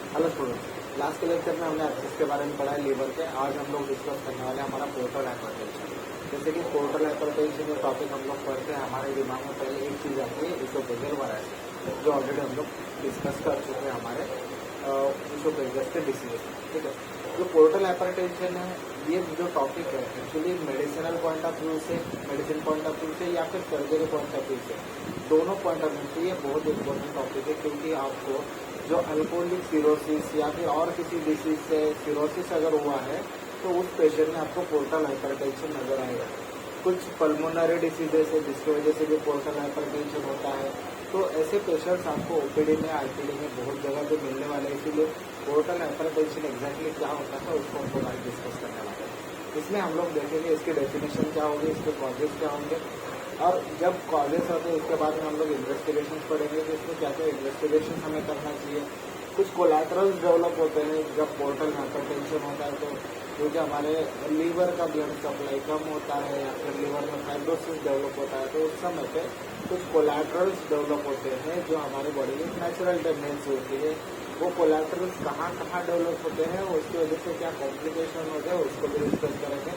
Hello students, last के lecture में हमने एक्सेस के बारे में पढ़ा है लीवर के। आज हम लोग डिस्कस करने वाले हैं हमारा पोर्टल हाइपरटेंशन। जैसे कि पोर्टल हाइपरटेंशन जो टॉपिक हम लोग पढ़ते हैं, हमारे दिमाग में पहले एक चीज़ आती है इसोफेजियल वायरस, जो ऑलरेडी हम लोग डिस्कस कर चुके हैं हमारे इसोफेजियस के डिसीज। ठीक है, जो पोर्टल हाइपरटेंशन है, ये जो टॉपिक है actually medicinal point of view से, मेडिसिन पॉइंट ऑफ व्यू से या फिर सर्जरी पॉइंट ऑफ व्यू से, दोनों पॉइंट ऑफ व्यू से ये बहुत इंपॉर्टेंट टॉपिक है। क्योंकि आपको जो अल्कोहलिक सिरोसिस या फिर और किसी डिसीज से सिरोसिस अगर हुआ है तो उस पेशेंट में आपको पोर्टल हाइपरटेंशन नजर आएगा। कुछ पल्मोनरी डिसीजेस है जिसकी वजह से भी पोर्टल हाइपरटेंशन होता है, तो ऐसे पेशेंट्स आपको ओपीडी में, आईपीडी में बहुत जगह पे मिलने वाले हैं। इसीलिए पोर्टल हाइपरटेंशन एग्जैक्टली क्या होता है उसको हम लोग आज डिस्कस करने वाले हैं। इसमें हम लोग देखेंगे इसकी डेफिनेशन क्या होगी, इसके कॉजेज क्या होंगे, और जब कॉजेज होते हैं उसके बाद में हम लोग इन्वेस्टिगेशन पढ़ेंगे कि इसमें क्या क्या इन्वेस्टिगेशन हमें करना चाहिए। कुछ कोलैटरल्स डेवलप होते हैं जब पोर्टल हाइपरटेंशन होता है, तो क्योंकि हमारे लीवर का ब्लड सप्लाई कम होता है या फिर लीवर में फाइब्रोसिस डेवलप होता है, तो उस समय पे कुछ कोलैटरल्स डेवलप होते हैं जो हमारी बॉडी में नेचुरल टेंडेंसी होती है। वो कोलैटरल्स कहाँ कहाँ डेवलप होते हैं, उसकी वजह से क्या कॉम्प्लिकेशन होते हैं, उसको भी डिस्कस करेंगे।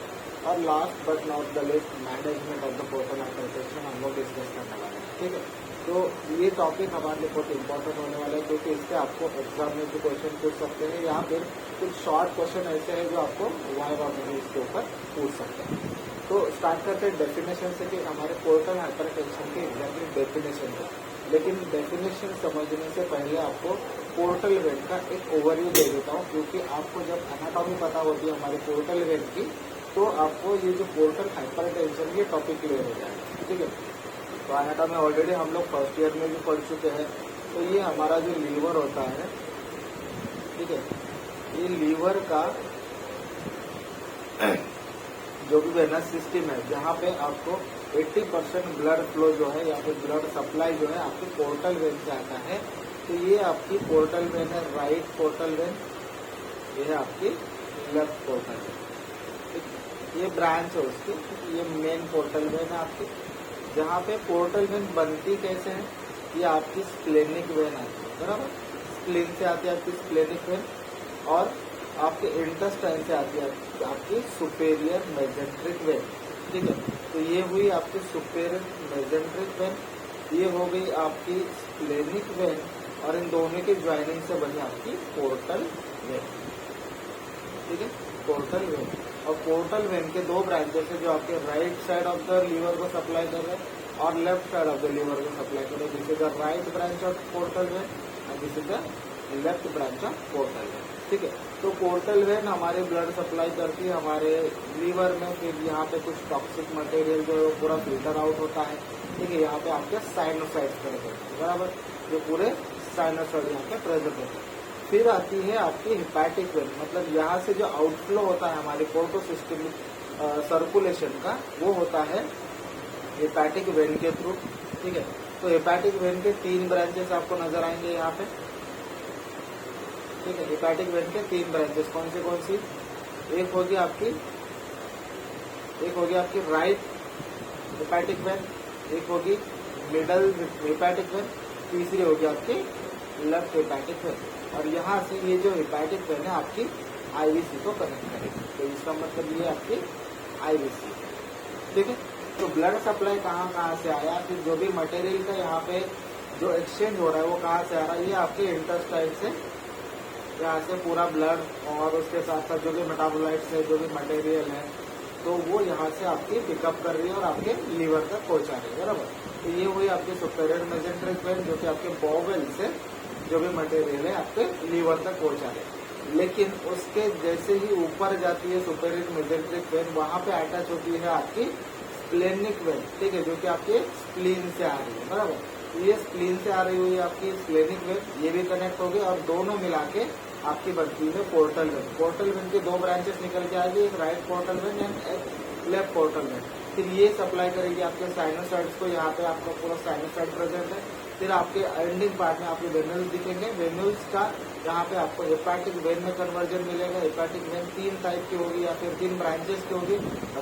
और last but not the list, management of the portal hypertension हम लोग डिस्कस करने वाले हैं। ठीक है, तो ये टॉपिक हमारे लिए बहुत इंपॉर्टेंट होने वाला है, क्योंकि इससे आपको एग्जाम में भी क्वेश्चन पूछ सकते हैं या फिर कुछ शॉर्ट क्वेश्चन ऐसे हैं जो आपको वाइवा में इसके ऊपर पूछ सकते हैं। तो स्टार्ट करते हैं डेफिनेशन से कि हमारे पोर्टल हाइपरटेंशन की एग्जैक्टली डेफिनेशन है। लेकिन डेफिनेशन समझने से पहले आपको पोर्टल वेन का एक ओवरव्यू दे देता हूँ, क्योंकि आपको जब एनाटॉमी पता होती है हमारे पोर्टल वेन की, तो आपको ये जो पोर्टल हाइपरटेंशन ये टॉपिक क्लियर हो जाएगा। ठीक है, तो एनाटॉमी ऑलरेडी हम लोग फर्स्ट ईयर में भी पढ़ चुके हैं। तो ये हमारा जो लीवर होता है, ठीक है, ये लीवर का जो भी वेनस सिस्टम है, जहाँ पे आपको 80% ब्लड फ्लो जो है या फिर ब्लड सप्लाई जो है आपकी पोर्टल वेन से आता है। तो ये आपकी पोर्टल वेन है, राइट पोर्टल वेन, ये है आपकी लेफ्ट पोर्टल वेन। ये ब्रांच है उसकी, ये मेन पोर्टल वेन है आपकी। जहाँ पे पोर्टल वेन बनती कैसे है, ये आपकी स्प्लेनिक वेन आती है, बराबर। स्प्लीन से आती है आपकी स्प्लेनिक वेन, और आपके इंटेस्टाइन से आती है आपकी सुपेरियर मेजेंट्रिक वेन। ठीक है, तो ये हुई आपकी सुपेरियर मेजेंट्रिक वेन, ये हो गई आपकी स्प्लेनिक वेन, और इन दोनों के ज्वाइनिंग से बनी आपकी पोर्टल वेन। ठीक है, पोर्टल वेन। और पोर्टल वेन के दो ब्रांचेस है जो आपके right side of the liver को सप्लाई कर रहे हैं और left side of the liver को सप्लाई कर रहे हैं। This is the right branch of portal vein and this is the left branch of portal vein. ठीक है, तो पोर्टल वेन हमारे ब्लड सप्लाई करती है हमारे लीवर में, फिर यहाँ पे कुछ टॉक्सिक मटेरियल जो पूरा फिल्टर आउट होता है। ठीक है, यहाँ पे आपके साइनोसाइड्स प्रेजेंट है, बराबर, जो पूरे साइनोसाइड यहाँ पे प्रेजेंट होते हैं। फिर आती है आपकी हिपैटिक वेन, मतलब यहाँ से जो आउटफ्लो होता है हमारी पोर्टोसिस्टमिक सर्कुलेशन का, वो होता है हिपैटिक वेन के थ्रू। ठीक है, तो हिपैटिक वेन के 3 ब्रांचेस आपको नजर आएंगे यहाँ पे। ठीक है, हिपैटिक वेन के 3 ब्रांचेस कौन सी, एक होगी आपकी राइट हिपैटिक वेन, एक होगी मिडल हिपैटिक वेन, तीसरी होगी आपकी लेफ्ट हिपैटिक वेन। और यहाँ से ये जो हिपैटिक वेन है आपकी आईवीसी को कनेक्ट करेगी, तो इसका मतलब ये आपकी आईवीसी। ठीक है, तो ब्लड सप्लाई कहाँ से आया, फिर जो भी मटेरियल का यहाँ पे जो एक्सचेंज हो रहा है वो कहाँ से आ रहा है, ये आपके इंटेस्टाइन से, यहाँ से पूरा ब्लड और उसके साथ साथ जो भी मेटाबोलाइट्स है, जो भी मटेरियल है, तो वो यहाँ से आपकी पिकअप कर रही है और आपके लीवर तक पहुँचा रही है, बराबर। तो ये हुई आपकी सुपेरियर मेजेंट्रिक वेन, जो कि आपके बॉवेल से जो भी मटेरियल है आपके लीवर तक पहुँचा रही है। लेकिन उसके जैसे ही ऊपर जाती है सुपेरियर मेजेंट्रिक वेन, वहाँ पे अटैच होती है आपकी स्प्लेनिक वेन। ठीक है, जो कि आपके स्प्लीन से आ रही है, बराबर। ये स्प्लीन से आ रही हुई आपकी स्प्लेनिक वेन, ये भी कनेक्ट हो गई और दोनों मिला के आपकी बनती है पोर्टल वेन। पोर्टल वेन के 2 ब्रांचेस निकल के आएगी, एक राइट पोर्टल वेन एंड एक लेफ्ट पोर्टल वेन। फिर ये सप्लाई करेगी आपके साइनोसाइड्स को, यहाँ पे आपका पूरा साइनोसाइड प्रेजेंट है। फिर आपके एंडिंग पार्ट में आपके वेन्यूल्स दिखेंगे, वेन्यूल्स का यहाँ पे आपको हेपैटिक वेन में कन्वर्जन मिलेगा। हेपैटिक वेन 3 टाइप की होगी या फिर 3 ब्रांचेस की होगी,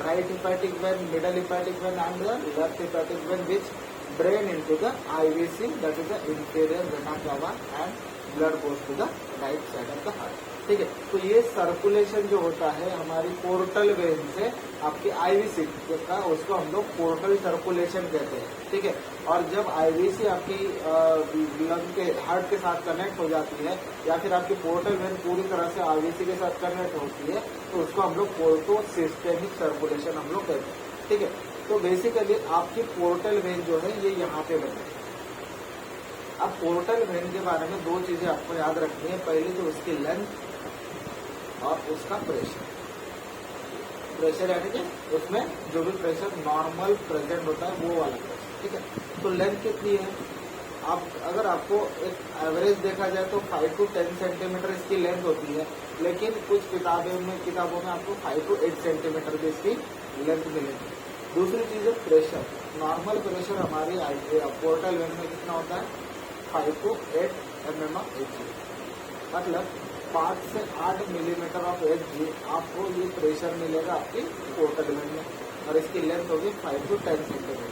right hepatic when, middle hepatic when and the left hepatic when, which drain into the IVC, that is the inferior vena cava and blood goes to the right side of the heart. ठीक है, तो ये circulation जो होता है हमारी portal vein से आपकी आईवीसी का, उसको हम लोग पोर्टल सर्कुलेशन कहते हैं। ठीक है, और जब आईवीसी आपकी लंग के हार्ट के साथ कनेक्ट हो जाती है या फिर आपकी पोर्टल वेन पूरी तरह से आईवीसी के साथ कनेक्ट होती है तो उसको हम लोग पोर्टो सिस्टेमिक सर्कुलेशन हम लोग कहते हैं। ठीक है, तो बेसिकली आपकी पोर्टल वेन जो है ये यहाँ पे बने। अब पोर्टल वेन के बारे में दो चीजें आपको याद रखनी है, पहली तो उसकी लेंथ और उसका प्रेशर। प्रेशर यानी कि उसमें जो भी प्रेशर नॉर्मल प्रेजेंट होता है वो वाला प्रेशर। ठीक है, तो लेंथ कितनी है, आप अगर आपको एक एवरेज देखा जाए तो 5 to 10 सेंटीमीटर इसकी लेंथ होती है, लेकिन कुछ किताबों में आपको 5 to 8 सेंटीमीटर की इसकी लेंथ मिलेगी। दूसरी चीज है प्रेशर। नॉर्मल प्रेशर हमारी पोर्टल वेन में कितना होता है 5 to 8 mm ऑफ Hg, मतलब 5 से 8 मिलीमीटर ऑफ Hg आपको ये प्रेशर मिलेगा आपकी पोर्टल वेन में, और इसकी लेंथ होगी 5 to 10 सेंटीमीटर।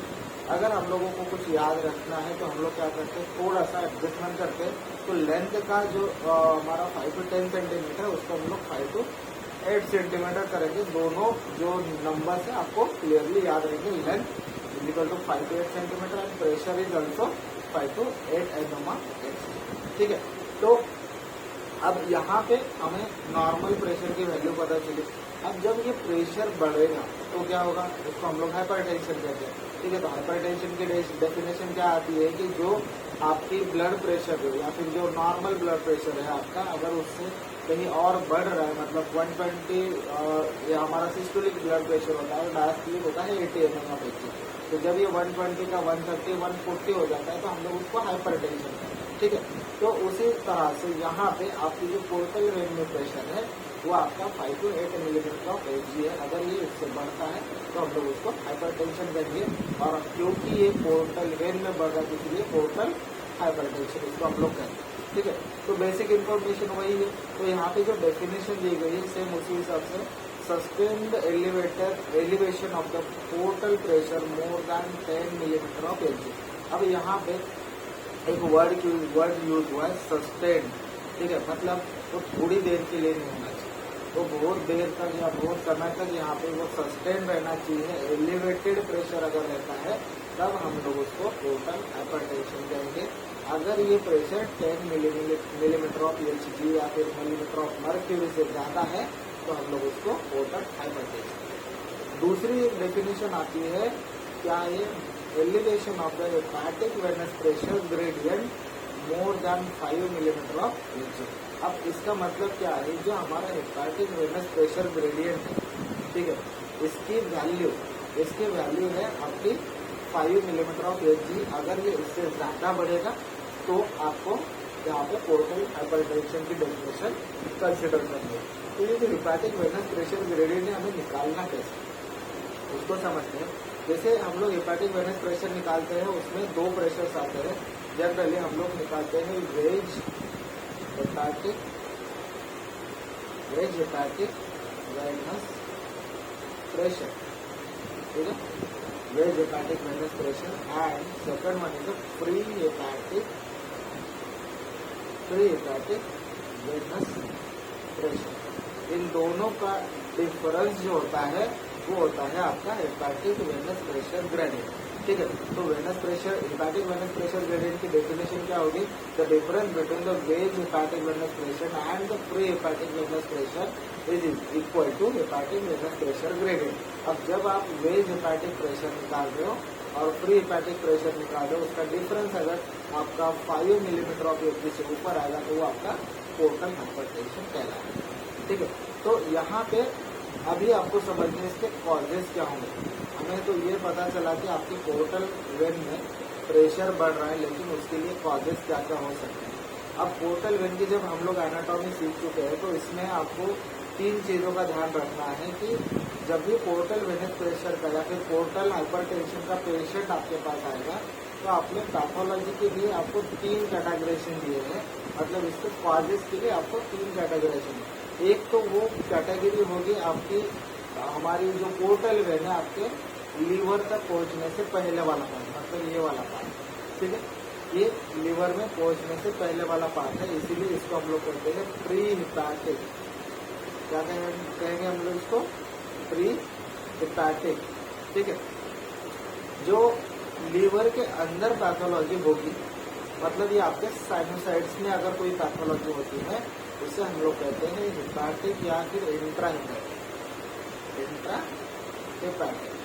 अगर हम लोगों को कुछ याद रखना है तो हम लोग क्या करते हैं, थोड़ा सा एडजस्टमेंट करते हैं, तो लेंथ का जो हमारा 5 to 10 सेंटीमीटर है उसको हम लोग 5 to 8 सेंटीमीटर करेंगे। दोनों जो नंबर है आपको क्लियरली याद रहेंगे, length equal to 5 to 8 centimetre and pressure is also 5 to 8 mm of Hg। ठीक है, तो अब यहाँ पे हमें नॉर्मल प्रेशर की वैल्यू पता चली। अब जब ये प्रेशर बढ़ेगा तो क्या होगा, उसको हम लोग हाइपरटेंशन कहते हैं। ठीक है, तो हाइपरटेंशन की डेफिनेशन क्या आती है कि जो आपकी ब्लड प्रेशर है या फिर जो नॉर्मल ब्लड प्रेशर है आपका, अगर उससे कहीं और बढ़ रहा है, मतलब 120 या हमारा सिस्टोलिक ब्लड प्रेशर होता है, डायस्टोलिक होता है 80 mm ऑफ Hg। तो जब ये 120 का 130, 140 हो जाता है तो हम लोग उसको हाइपरटेंशन कहते हैं। ठीक है, तो उसी तरह से यहाँ पे आपकी जो पोर्टल वेन में प्रेशर है वो आपका 5 to 8 मिलीमीटर ऑफ Hg है। अगर ये इससे बढ़ता है तो हम लोग उसको हाइपरटेंशन करेंगे, और क्योंकि ये पोर्टल वेन में बढ़ रहा है इसलिए पोर्टल हाइपरटेंशन इसको हम लोग कहते हैं। ठीक है, तो बेसिक इन्फॉर्मेशन वही है। तो यहाँ पे जो डेफिनेशन दी गई है सेम उसी हिसाब से, sustained elevation of the portal pressure more than 10 millimetre of Hg। अब यहाँ पे एक वर्ड यूज हुआ है सस्टेन्ड। ठीक है, मतलब वो थोड़ी देर के लिए नहीं होना चाहिए, तो बहुत देर तक या बहुत समय तक यहाँ पे वो सस्टेन रहना चाहिए। एलिवेटेड प्रेशर अगर रहता है तब हम लोग उसको पोर्टल हाइपरटेंशन कहेंगे। अगर ये प्रेशर 10 मिलीमीटर ऑफ Hg या फिर मिलीमीटर ऑफ मर्क्यूरी से ज्यादा है तो हम लोग उसको पोर्टल हाइपरटेंशन। दूसरी डेफिनेशन आती है क्या, ये elevation of the hepatic venous pressure gradient more than 5 millimetre of Hg। अब इसका मतलब क्या है, जो हमारा हेपाटिक वेनस प्रेशर ग्रेडियंट है, ठीक है, इसकी वैल्यू है आपकी 5 मिलीमीटर ऑफ Hg। अगर ये इससे ज्यादा बढ़ेगा तो आपको यहाँ पे पोर्टल हाइपरटेंशन की डेफिनेशन कंसिडर करनी है। तो ये जो हेपाटिक वेनस प्रेशर ग्रेडियंट है हमें निकालना कैसे, उसको समझते हैं। जैसे हम लोग हेपाटिक वेनस प्रेशर निकालते हैं उसमें दो प्रेशर्स आते हैं। जनरली हम लोग निकालते हैं वेज हेपाटिक वेनस प्रेशर। ठीक है, wedge hepatic venous pressure and second one is free hepatic venous pressure. इन दोनों का डिफरेंस जो होता है वो होता है आपका हेपाटिक वेनस प्रेशर ग्रेडियंट। ठीक है, तो हेपाटिक वेनस प्रेशर ग्रेडियंट की डेफिनेशन क्या होगी, the difference between the wedge hepatic venous pressure and the pre hepatic venous pressure is equal to hepatic venous pressure gradient. अब जब आप वेज हेपाटिक प्रेशर निकाल रहे हो और प्री हेपाटिक प्रेशर निकाल रहे हो, उसका डिफरेंस अगर आपका 5 मिलीमीटर ऑफ Hg से ऊपर आएगा तो वो आपका पोर्टल हाइपरटेंशन कहलाएगा। ठीक है, तो यहाँ पे अभी आपको समझने इसके कॉजेस क्या होंगे। हमें तो ये पता चला कि आपके पोर्टल वेन में प्रेशर बढ़ रहा है, लेकिन उसके लिए कॉजेस क्या क्या हो सकते हैं। अब पोर्टल वेन की जब हम लोग एनाटॉमी सीख चुके हैं तो इसमें आपको 3 चीज़ों का ध्यान रखना है कि जब भी पोर्टल वेनस प्रेशर का या फिर पोर्टल हाइपरटेंशन का पेशेंट आपके पास आएगा तो आपने पैथोलॉजी के लिए आपको 3 कैटेगराइजेशन दिए हैं, मतलब इसके कॉजेस के लिए आपको 3 कैटेगराइजेशन। एक तो वो कैटेगरी होगी आपकी हमारी जो पोर्टल वेन है आपके लीवर तक पहुंचने से पहले वाला पार्ट, मतलब ये वाला पार्ट। ठीक है, ये लीवर में पहुंचने से पहले वाला पार्ट है, इसीलिए इसको हम लोग कहते हैं प्री हिपैटिक। क्या कहेंगे हम लोग इसको? Pre hepatic. ठीक है, जो लीवर के अंदर पैथोलॉजी होगी, मतलब ये आपके साइनोसाइड्स में अगर कोई पैथोलॉजी होती है उसे हम लोग कहते हैं हिपैटिक या फिर इंट्रा हिपैटिक। इंट्रा हिपैटिक,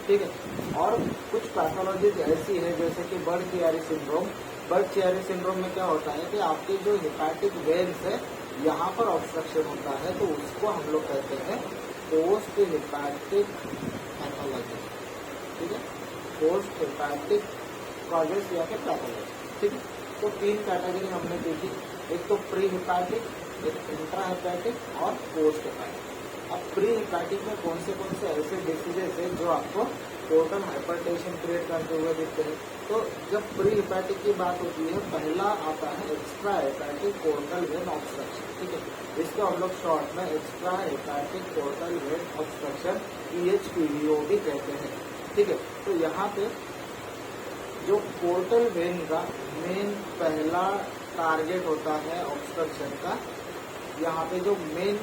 ठीक है। और कुछ पैथोलॉजी ऐसी है जैसे कि बर्ड-चियारी सिंड्रोम। बर्ड-चियारी सिंड्रोम में क्या होता है कि आपके जो हिपैटिक वेन्स है यहाँ पर ऑब्स्ट्रक्शन होता है, तो उसको हम लोग कहते हैं पोस्ट हिपैटिक पैथोलॉजी। ठीक है, पोस्ट हिपैटिक कॉजेस या फिर पैथोलॉजी। ठीक है, तो 3 कैटेगरी हमने देखी, एक तो प्री हिपैटिक, एक इंट्रा हिपैटिक और पोस्ट हिपैटिक। अब प्री हिपैटिक में कौन से ऐसे डिसीजेस है जो आपको पोर्टल हाइपरटेंशन क्रिएट करते हुए दिखते हैं। तो जब प्री हिपैटिक की बात होती है, पहला आता है extra hepatic portal vein obstruction. ठीक है, इसको हम लोग शॉर्ट में extra hepatic portal vein obstruction EHPVO भी कहते हैं। ठीक है, तो यहाँ पे जो पोर्टल वेन का मेन पहला टारगेट होता है ऑब्स्ट्रक्शन का, यहाँ पे जो मेन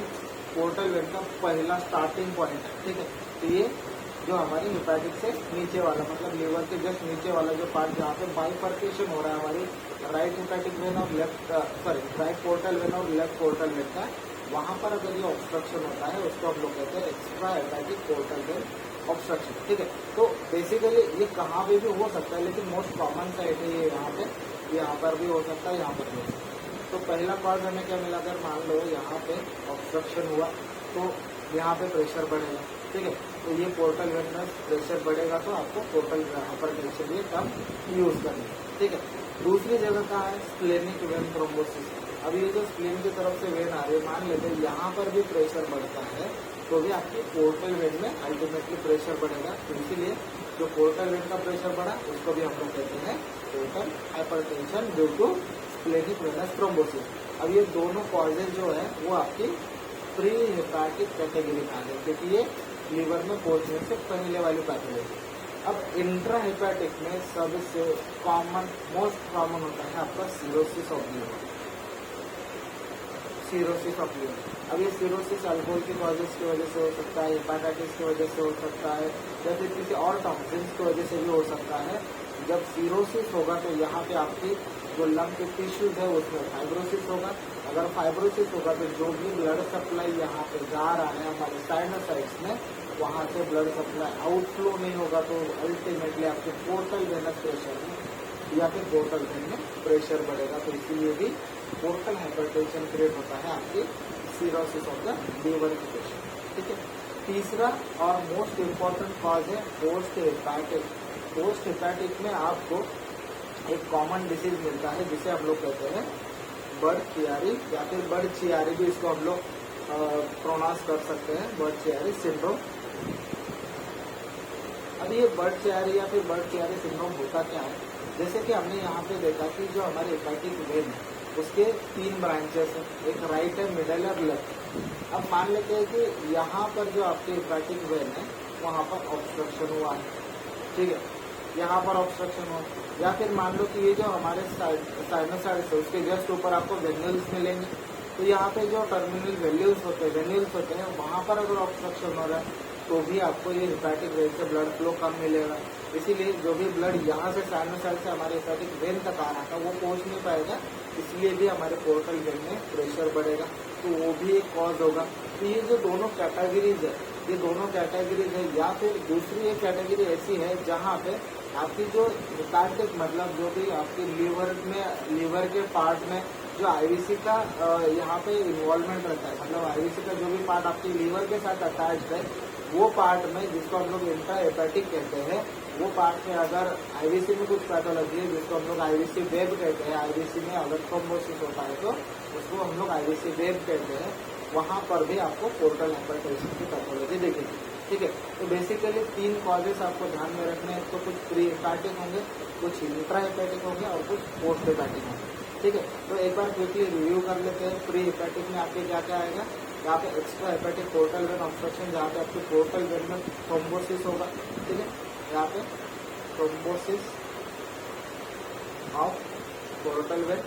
पोर्टल वेन का पहला स्टार्टिंग पॉइंट है। ठीक है, तो ये जो हमारी हिपैटिक से नीचे वाला, मतलब लीवर के जस्ट नीचे वाला जो पार्ट जहाँ पे बाइफर्केशन हो रहा है हमारी राइट हिपैटिक वेन और राइट पोर्टल वेन और लेफ्ट पोर्टल वेन का, वहाँ पर अगर ये ऑब्स्ट्रक्शन होता है उसको हम लोग कहते हैं extra hepatic portal vein obstruction. ठीक है, तो बेसिकली ये कहाँ पे भी हो सकता है, लेकिन मोस्ट कॉमन साइट है ये यहाँ पर भी हो सकता है, यहाँ पर भी हो सकता है। तो पहला कॉज हमें क्या मिला, अगर मान लो यहाँ पे ऑब्स्ट्रक्शन हुआ तो यहाँ पे प्रेशर बढ़ेगा। ठीक है, तो ये पोर्टल वेन में प्रेशर बढ़ेगा तो आपको पोर्टल हाइपरटेंशन ये टर्म यूज करनी है। ठीक है, दूसरी जगह कहाँ है, स्प्लेनिक वेन थ्रोम्बोसिस। अब ये जो स्प्लेन की तरफ से वेन आ रही है, मान लेते हैं यहाँ पर भी प्रेशर बढ़ता है तो भी आपकी पोर्टल वेन में अल्टीमेटली प्रेशर बढ़ेगा। तो इसीलिए जो पोर्टल वेन का प्रेशर बढ़ा उसको भी हम लोग कहते हैं portal hypertension due to splenic venous thrombosis. अब ये दोनों कॉजेज जो है वो आपकी प्री हिपैटिक कैटेगरी में आ गए, क्योंकि ये लीवर में पहुंचने से पहले वाली पैथोलॉजी। अब इंट्रा हिपैटिक में सबसे मोस्ट कॉमन होता है आपका cirrhosis of liver. Cirrhosis of liver, अब ये सिरोसिस अल्कोहल की कॉजेज की वजह से हो सकता है, हेपाटाइटिस की वजह से हो सकता है, या फिर किसी और टॉक्सिन्स की वजह से भी हो सकता है। जब सिरोसिस होगा तो यहाँ पे आपकी जो लंग के टिश्यूज है उसमें फाइब्रोसिस होगा। अगर फाइब्रोसिस होगा तो जो भी ब्लड सप्लाई यहाँ पे जा रहा है हमारे साइनोसाइड्स में, वहाँ से ब्लड सप्लाई आउटफ्लो नहीं होगा, तो अल्टीमेटली आपके पोर्टल वेनस प्रेशर में या फिर पोर्टल वेन में प्रेशर बढ़ेगा। तो इसीलिए भी पोर्टल हाइपरटेंशन क्रिएट होता है आपकी सिरोसिस ऑफ द लीवर की पेशेंट। ठीक है, तीसरा और मोस्ट इम्पॉर्टेंट कॉज है पोस्ट हिपैटिक। पोस्ट हिपैटिक में आपको एक कॉमन डिसीज मिलता है जिसे हम लोग कहते हैं बर्ड-चियारी या फिर बर्ड-चियारी भी इसको हम लोग प्रोनाउंस कर सकते हैं, बर्ड-चियारी सिंड्रोम। अब ये बर्ड-चियारी या फिर बर्ड-चियारी सिंड्रोम होता क्या है, जैसे कि हमने यहाँ पे देखा कि जो हमारे हिपैटिक वेन है उसके 3 ब्रांचेस हैं, एक राइट है, मिडल है, लेफ्ट। अब मान लेते हैं कि यहाँ पर जो आपकी हिपैटिक वेन है वहाँ पर ऑब्स्ट्रक्शन हुआ है। ठीक है, यहाँ पर ऑब्स्ट्रक्शन हो, या फिर मान लो कि ये जो हमारे साइनोसाइड्स है उसके जस्ट ऊपर आपको वेन्यूल्स मिलेंगे, तो यहाँ पे जो टर्मिनल वेन्यूल्स होते हैं वहाँ पर अगर ऑब्स्ट्रक्शन हो रहा है तो भी आपको ये हिपैटिक वेन से ब्लड फ्लो कम मिलेगा। इसीलिए जो भी ब्लड यहाँ से साइनोसाइड से हमारे हिपैटिक वेन तक आ रहा था वो पहुँच नहीं पाएगा, इसलिए भी हमारे पोर्टल वेन में प्रेशर बढ़ेगा, तो वो भी एक कॉज होगा। तो ये जो दोनों कैटेगरीज है, ये दोनों कैटेगरीज है। या फिर दूसरी एक कैटेगरी ऐसी है जहाँ पे आपकी जो हिपैटिक मतलब जो भी आपकी लीवर के पार्ट में जो आईवीसी का यहाँ पे इन्वॉल्वमेंट रहता है, मतलब आईवीसी का जो भी पार्ट आपकी लीवर के साथ अटैच्ड है वो पार्ट में, जिसको हम लोग इंट्रा हेपेटिक कहते हैं, वो पार्ट में अगर आईवीसी में कुछ पैथोलॉजी है जिसको हम लोग आईवीसी वेब कहते हैं, आईवीसी में अगर थ्रोम्बोसिस होता है तो उसको हम लोग आईवीसी वेब कहते हैं, वहाँ पर भी आपको पोर्टल हाइपरटेंशन की पैथोलॉजी देखेगी। ठीक है, तो बेसिकली 3 कॉजेस आपको ध्यान में रखने हैं, तो कुछ प्री हिपैटिक होंगे, कुछ इंट्रा हिपैटिक होंगे और कुछ पोस्ट हिपैटिक होंगे। ठीक है, तो एक बार क्विकली रिव्यू कर लेते हैं। प्री हिपैटिक में आपके क्या क्या आएगा, यहाँ पे extra hepatic portal vein obstruction, जहाँ पे आपके पोर्टल वेन में थ्रोम्बोसिस होगा। ठीक है, यहाँ पे थ्रोम्बोसिस ऑफ पोर्टल वेन,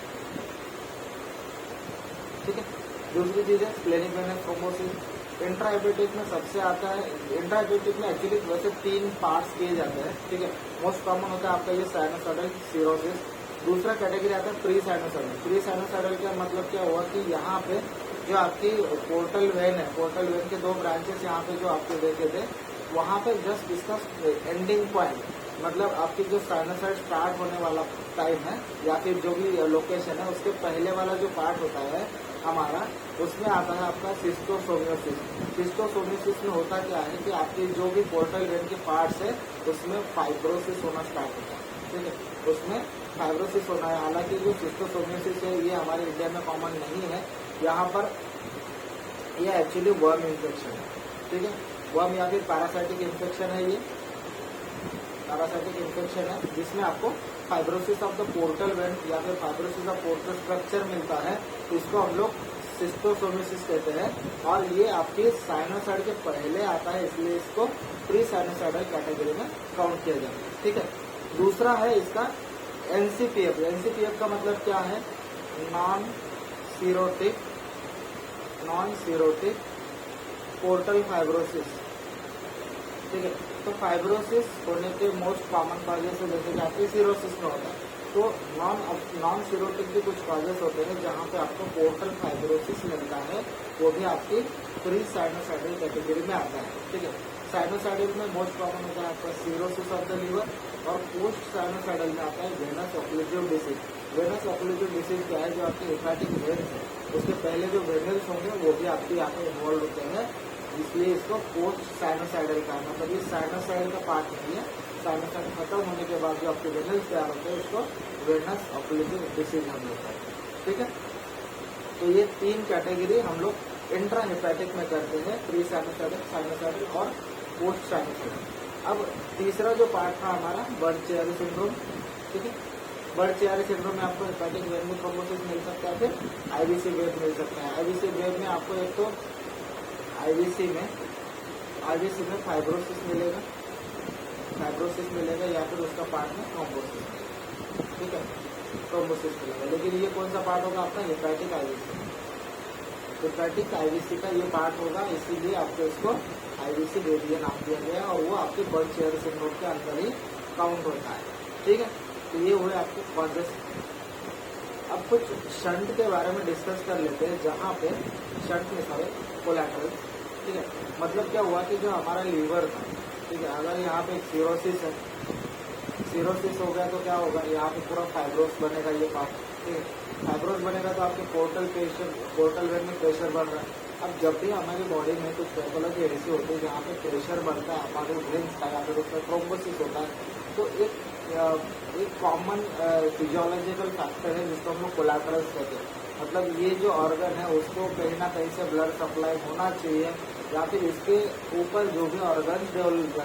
ठीक है। दूसरी चीज है स्प्लेनिक वेनस थ्रोम्बोसिस। इंट्राहेपेटिक में सबसे आता है, इंट्राहेपेटिक में एक्चुअली वैसे 3 पार्ट्स किए जाते हैं, ठीक है। मोस्ट कॉमन होता है आपका ये साइनोसॉइडल सिरोसिस। दूसरा कैटेगरी आता है प्री साइनोसॉइडल। प्री साइनोसॉइडल का मतलब क्या हुआ कि यहाँ पे जो आपकी पोर्टल वेन है, पोर्टल वेन के 2 ब्रांचेस यहाँ पे जो आपके देखे थे, वहाँ पे जस्ट इसका एंडिंग पॉइंट, मतलब आपकी जो साइनोसॉइड स्टार्ट होने वाला टाइम है या फिर जो भी लोकेशन है, उसके पहले वाला जो पार्ट होता है हमारा, उसमें आता है आपका सिस्टोसोमियोसिस। सिस्टोसोमियोसिस में होता क्या है कि आपकी जो भी पोर्टल वेन के पार्ट्स है उसमें फाइब्रोसिस होना स्टार्ट होता है, ठीक है। उसमें फाइब्रोसिस होना है। हालांकि जो सिस्टोसोमियोसिस है ये हमारे इंडिया में कॉमन नहीं है, यहाँ पर ये एक्चुअली वर्म इन्फेक्शन है, ठीक है। वर्म या फिर पैरासाइटिक इन्फेक्शन है, ये पैरासाइटिक इन्फेक्शन है जिसमें आपको fibrosis of the portal vein या फिर फाइब्रोसिस ऑफ पोर्टल स्ट्रक्चर मिलता है, इसको हम लोग सिस्टोसोमियोसिस कहते हैं। और ये आपकी साइनोसॉइड के पहले आता है, इसलिए इसको प्री साइनोसॉइडल कैटेगरी में काउंट किया जाता है, ठीक है। दूसरा है इसका एनसीपीएफ। एनसीपीएफ का मतलब क्या है? नॉन सीरोटिक पोर्टल फाइब्रोसिस, ठीक है। तो फाइब्रोसिस होने के मोस्ट कॉमन कॉजेस जैसे कि आपके सीरोसिस में होता है, तो नॉन सीरोटिक भी कुछ कॉजेस होते हैं जहाँ पे आपको पोर्टल फाइब्रोसिस मिलता है, वो भी आपकी प्री साइनोसॉइडल कैटेगरी में आता है, ठीक है। साइनोसॉइडल में मोस्ट कॉमन होता है आपका सीरोसिस ऑफ द लीवर, और पोस्ट साइनोसॉइडल में आता है venous occlusive disease. Venous occlusive disease क्या है? जो आपके हेपाटिक वेन्स है उसके पहले जो वेनल्स होंगे वो भी आपके यहाँ पे इन्वॉल्व होते हैं, इसलिए इसको पोस्ट साइनोसॉइडल का, मतलब ये साइनोसॉइडल का पार्ट नहीं है। साइनोसॉइड खत्म होने के बाद जो आपके वेनल्स तैयार होते हैं उसको वेनस ऑक्लूसिव डिसीज हम लोग करते हैं, ठीक है। तो ये 3 कैटेगरी हम लोग इंट्रा हेपेटिक में करते हैं, प्री साइनोसॉइडल, साइनोसॉइडल और पोस्ट साइनोसॉइडल। अब तीसरा जो पार्ट था हमारा बर्ड-चियारी सिंड्रोम, ठीक है। बर्ड-चियारी सिंड्रोम में आपको हेपेटिक वेन में थ्रोम्बोसिस मिल सकता है, फिर आईवीसी वेव मिल सकता है। आईवीसी वेव में आपको एक तो आईवीसी में फाइब्रोसिस मिलेगा, या फिर उसका पार्ट में थ्रोम्बोसिस मिलेगा, ठीक है, थ्रोम्बोसिस मिलेगा। लेकिन ये कौन सा पार्ट होगा आपका? Hepatic IVC. हेपेटिक आईवीसी का ये पार्ट होगा, इसीलिए आपको इसको आईवीसी दे दिया, नाम दिया गया, और वो आपके बर्ड-चियारी सिंड्रोम के अंदर ही काउंट होता है, ठीक है। तो ये हुए आपके कॉजेस। अब कुछ शंट के बारे में डिस्कस कर लेते हैं, जहाँ पे शंट में सारे कोलैटरल, ठीक है। मतलब क्या हुआ कि जो हमारा लीवर था, ठीक है, अगर यहाँ पे सीरोसिस है, सीरोसिस हो गया तो क्या होगा? यहाँ पे पूरा फाइब्रोस बनेगा, ये पार्ट, ठीक है। फाइब्रोस बनेगा तो आपके पोर्टल वेन में प्रेशर बढ़ रहा है। अब जब भी हमारी बॉडी में कुछ पैथोलॉजी ऐसी होती है जहाँ पे प्रेशर बढ़ता है, हमारे वेन्स का या फिर उसमें थ्रोम्बोसिस होता है, तो एक कॉमन फिजियोलॉजिकल फैक्टर है जिसको हम लोग कोलैटरल्स कहते हैं। मतलब ये जो ऑर्गन है उसको कहीं ना कहीं से ब्लड सप्लाई होना चाहिए, या फिर इसके ऊपर जो भी ऑर्गन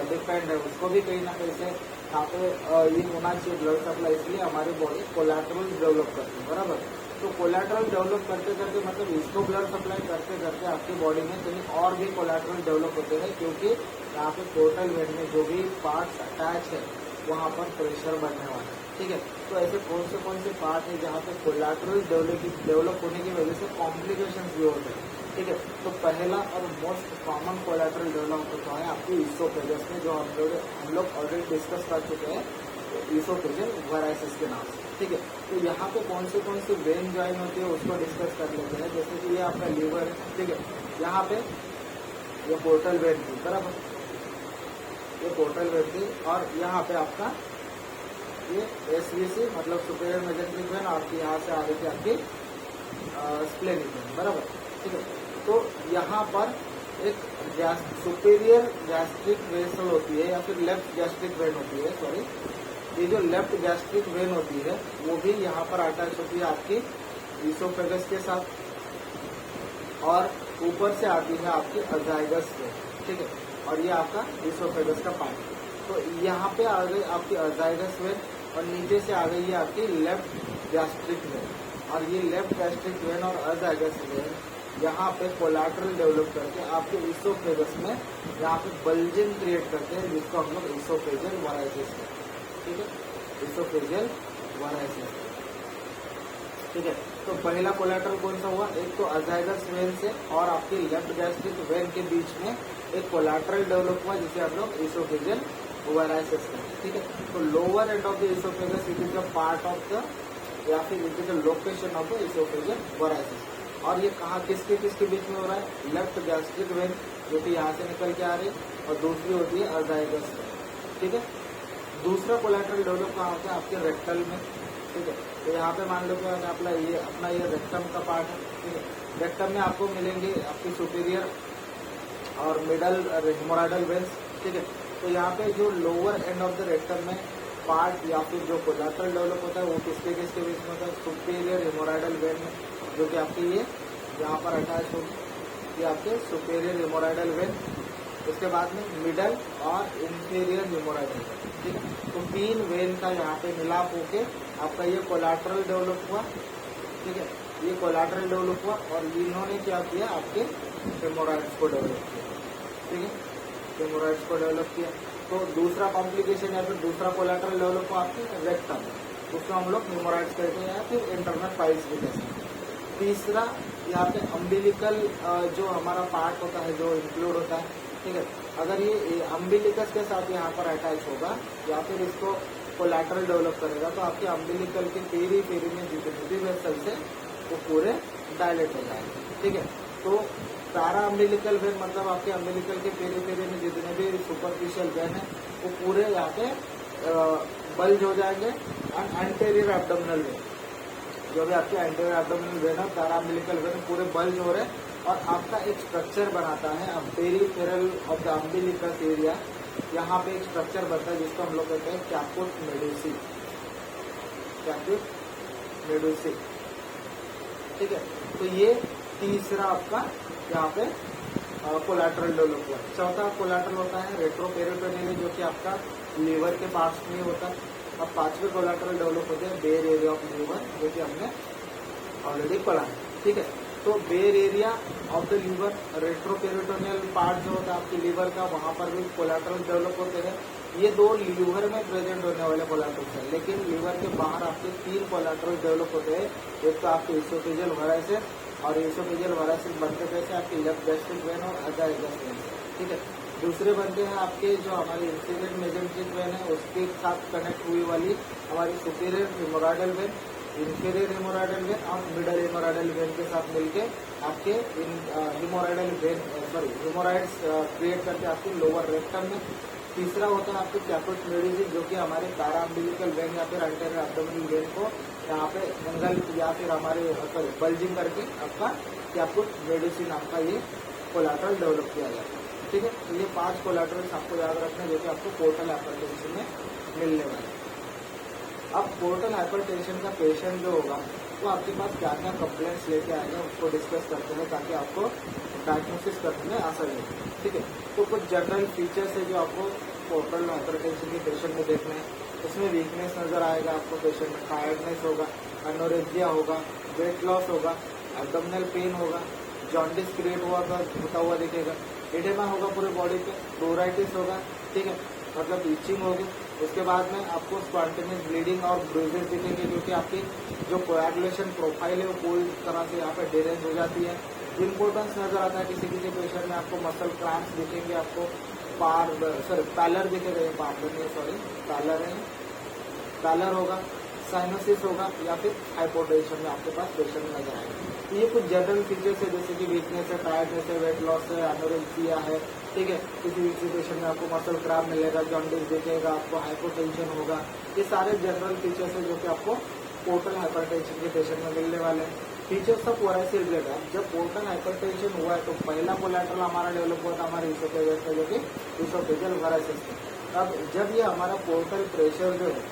डिपेंड है उसको भी कहीं ना कहीं से यहाँ पे ये होना चाहिए ब्लड सप्लाई, इसलिए हमारी बॉडी कोलैटरल डेवलप करती है, बराबर। तो कोलैटरल डेवलप करते करते, मतलब इसको ब्लड सप्लाई करते करते आपकी बॉडी में कहीं और भी कोलैटरल डेवलप होते हैं, क्योंकि यहाँ पे पोर्टल वेन में जो भी पार्ट्स अटैच है वहाँ पर प्रेशर बढ़ने वाला है, ठीक है। तो ऐसे कौन से पार्ट है जहाँ पे कोलैटरल डेवलप होने की वजह से कॉम्प्लिकेशन भी होते हैं, ठीक है। तो पहला और मोस्ट कॉमन कोलैटरल डेवलप होता है आपकी ईसोफेगस में, जो हम लोग ऑलरेडी डिस्कस कर चुके हैं, ईसोफेजियल वायरसिस के नाम से, ठीक है। तो यहाँ पे कौन सी वेन ज्वाइन होती है उसको डिस्कस कर लेते हैं। जैसे कि ये आपका लीवर है, ठीक है, यहाँ पे ये पोर्टल वेन थी, बराबर, ये पोर्टल वेन थी, और यहाँ पे आपका ये एसवीसी मतलब सुपीरियर मेजेंट्रिक वेन, और यहाँ से आ रही थी आपकी स्प्लेनिक वेन, बराबर, ठीक है। तो यहाँ पर एक सुपीरियर गैस्ट्रिक वेसल होती है, या फिर लेफ्ट गैस्ट्रिक वेन होती है, सॉरी, ये जो लेफ्ट गैस्ट्रिक वेन होती है वो भी यहाँ पर अटैच होती है आपकी ईसोफेगस के साथ, और ऊपर से आती है आपकी अजाइगस वेन, ठीक है, और ये आपका ईसोफेगस का पार्ट। तो यहाँ पे आ गई आपकी अजाइगस वेन, और नीचे से आ गई है आपकी लेफ्ट गैस्ट्रिक वेन, और ये लेफ्ट गैस्ट्रिक वेन और अजाइगस वेन यहाँ पे कोलैटरल डेवलप करके आपके ईसोफेगस में यहाँ पे बल्जिंग क्रिएट करते हैं, जिसको हम लोग ईसोफेजियल वायरसिस कहते हैं, ठीक है, ईसोफेजियल वराइसिस। ठीक है, तो पहला कोलैटरल कौन सा हुआ, एक तो अजाइगस वेन से और आपके लेफ्ट गैस्ट्रिक वेन के बीच में एक कोलैटरल डेवलप हुआ जिसे हम लोग इसोफेजियल वराइसिस कहते हैं। ठीक है, तो lower end of the oesophagus it is the part of the या फिर it is the location of the oesophageal varices. और ये कहाँ किसके बीच में हो रहा है, लेफ्ट गैस्ट्रिक वेन जो कि यहाँ से निकल के आ रही है और दूसरी होती है अजाइगस वेन। ठीक है, दूसरा कोलैटरल डेवलप कहाँ होता है, आपके रेक्टल में। ठीक है, तो यहाँ पे मान लो कि अपना ये रेक्टम का पार्ट है। ठीक है, रेक्टम में आपको मिलेंगे आपकी सुपीरियर और मिडल हेमोराइडल वेन्स। ठीक है, तो यहाँ पे जो lower end of the rectum में पार्ट या फिर जो कोलैटरल डेवलप होता है वो किसके बीच में होता है, सुपीरियर हेमोराइडल वेन में, जो कि आपकी ये यहाँ पर अटैच होगी, ये आपके सुपीरियर हेमोराइडल वेन। उसके बाद में मिडल और इंफीरियर हेमोराइडल वेन। ठीक है, तो तीन वेन का यहाँ पे मिलाप होके आपका ये कोलैटरल डेवलप हुआ। ठीक है, ये कोलैटरल डेवलप हुआ और इन्होंने क्या किया, आपके हेमोराइड्स को डेवलप किया। ठीक है, हेमोराइड्स को डेवलप किया। तो दूसरा कॉम्प्लिकेशन या फिर दूसरा कोलैटरल डेवलप हुआ आपके रेक्टम, उसको हम लोग हेमोराइड्स कहते हैं या फिर इंटरनल पाइल्स भी कहते हैं। तीसरा यहाँ पे अम्बिलिकल जो हमारा पार्ट होता है जो इंक्लूड होता है। ठीक है, अगर ये अम्बिलिकस के साथ यहाँ पर अटैच होगा या फिर इसको कोलैटरल डेवलप करेगा तो आपके अम्बिलिकल के पेरी में जितने भी वेसल्स है वो पूरे डायलेट हो जाएंगे। ठीक है, तो पैरा अम्बिलिकल वेन मतलब आपके अम्बिलिकल के पेरी में जितने भी सुपरफिशियल वेन है वो पूरे यहाँ पे बल्ज हो जाएंगे। एंड एंटेरियर एब्डोमिनल वेन जो भी आपके एंटेरियर एब्डोमिनल वेन है, पैरा अम्बिलिकल वेन पूरे बल्ज हो रहे हैं और आपका एक स्ट्रक्चर बनाता है peripheral of the umbilicus area. यहाँ पे एक स्ट्रक्चर बनता है जिसको हम लोग कहते हैं कैपुट मेडुसी, कैपुट मेडुसी। ठीक है, तो ये तीसरा आपका यहाँ पे कोलैटरल डेवलप हुआ। चौथा कोलैटरल होता है रेट्रोपेरिटोनियल जो कि आपका लीवर के पार्ट्स में होता है। अब पांचवे कोलैटरल डेवलप होते हैं बेयर एरिया ऑफ लीवर जो कि हमने ऑलरेडी पढ़ा है। ठीक है, तो bare area of the liver retroperitoneal part जो होता है आपकी लीवर का, वहाँ पर भी कोलैटरल डेवलप होते हैं। ये दो लीवर में प्रेजेंट होने वाले कोलैटरल्स हैं, लेकिन लीवर के बाहर आपके तीन कोलैटरल डेवलप होते हैं। एक तो आपके इसोफेजियल वराइसिस और इसोफेजियल वराइसिस बनते कैसे, आपकी लेफ्ट गैस्ट्रिक वेन और अजाइगस वेन। ठीक है, दूसरे बनते हैं आपके जो हमारी इंफीरियर मेजेंट्रिक वेन है उसके साथ कनेक्ट हुई वाली हमारी सुपीरियर हेमोराइडल वेन, इंफीरियर हेमोराइडल वेन और मिडल हेमोराइडल वेन के साथ मिलके आपके हेमोराइडल वेन हेमोराइड्स क्रिएट करके आपके लोअर रेक्टम में। तीसरा होता है आपके कैपुट मेडुसी जो कि हमारे पैरा अम्बिलिकल वेन या फिर एंटेरियर एब्डोमिनल वेन को यहाँ पे एंगल या फिर हमारे बल्जिंग करके आपका कैपुट मेडुसी नाम का ये कोलैटरल डेवलप किया जाता है। ठीक है, तो ये 5 कोलैटरल्स आपको याद रखना है जो कि आपको पोर्टल हाइपरटेंशन में मिलने वाले हैं। अब पोर्टल हाइपरटेंशन का पेशेंट जो होगा वो आपके पास क्या क्या कंप्लेंट्स लेके आएंगे उसको डिस्कस करते हैं ताकि आपको डायग्नोसिस करने में आसानी हो। ठीक है, तो कुछ जनरल फीचर्स है जो आपको पोर्टल हाइपरटेंशन के पेशेंट में देखना है। उसमें वीकनेस नजर आएगा आपको पेशेंट में, टायर्डनेस होगा, एनोरेक्सिया होगा, वेट लॉस होगा, एब्डोमिनल पेन होगा, जॉन्डिस क्रिएट होता हुआ दिखेगा, एडेमा होगा पूरे बॉडी पे, प्लूराइटिस होगा। ठीक है, मतलब इचिंग होगी। उसके बाद में आपको स्पॉन्टेनियस ब्लीडिंग और ब्रूजेस दिखेंगे क्योंकि आपकी जो कोएगुलेशन प्रोफाइल है वो पूरी तरह से यहाँ पे डेरेंज हो जाती है। इम्पोर्टेंस नजर आता है किसी किसी पेशेंट में, आपको मसल क्रैम्प्स दिखेंगे, आपको पैलर दिखेगा, पैलर होगा, साइनोसिस होगा या फिर हाइपोटेंशन में आपके पास पेशेंट नजर आएगा। तो ये कुछ जनरल फीचर्स है जैसे कि वीकनेस है, टायर्डनेस है, वेट लॉस है, एनोरेक्सिया है। ठीक है, किसी पेशेंट में आपको मसल क्रैम्प मिलेगा, जॉन्डिस दिखेगा, आपको हाइपोटेंशन होगा। ये सारे जनरल फीचर्स है जो कि आपको पोर्टल हाइपरटेंशन के पेशेंट में मिलने वाले हैं। फीचर्स ऑफ वराइसिल ब्लड है, जब पोर्टल हाइपरटेंशन हुआ है तो पहला कोलैटरल हमारा डेवलप हुआ था हमारे इसोफेगस का जो कि इसोफेजियल वराइसिस। अब जब ये हमारा पोर्टल प्रेशर जो है,